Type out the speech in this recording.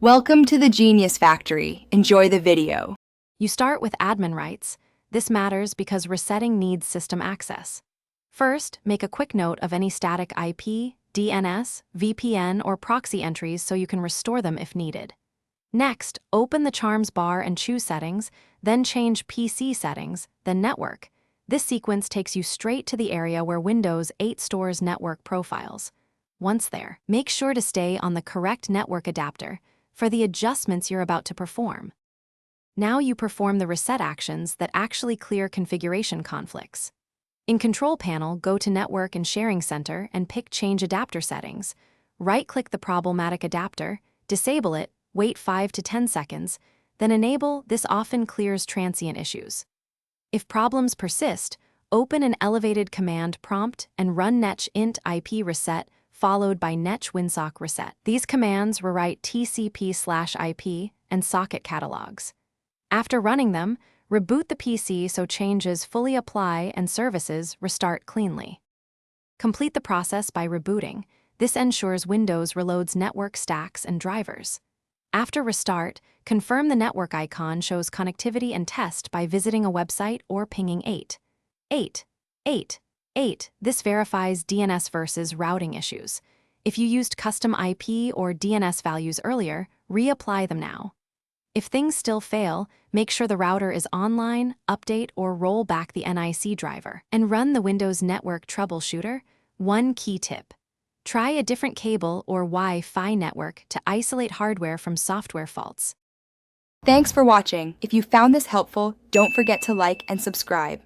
Welcome to the Genius Factory. Enjoy the video. You start with admin rights. This matters because resetting needs system access. First, make a quick note of any static IP, DNS, VPN, or proxy entries so you can restore them if needed. Next, open the Charms bar and choose Settings, then change PC Settings, then Network. This sequence takes you straight to the area where Windows 8 stores network profiles. Once there, make sure to stay on the correct network adapter for the adjustments you're about to perform. Now you perform the reset actions that actually clear configuration conflicts. In Control Panel, go to Network and Sharing Center and pick Change Adapter Settings. Right-click the problematic adapter, disable it, wait 5 to 10 seconds, then enable. This often clears transient issues. If problems persist, open an elevated command prompt and run netch int IP reset followed by netch winsock reset. These commands rewrite TCP/IP and socket catalogs. After running them, reboot the PC so changes fully apply and services restart cleanly. Complete the process by rebooting. This ensures Windows reloads network stacks and drivers. After restart, confirm the network icon shows connectivity and test by visiting a website or pinging 88888. This verifies DNS versus routing issues. If you used custom IP or DNS values earlier, reapply them now. If things still fail, make sure the router is online, update or roll back the NIC driver, and run the Windows Network Troubleshooter. One key tip: try a different cable or Wi-Fi network to isolate hardware from software faults. Thanks for watching. If you found this helpful, don't forget to like and subscribe.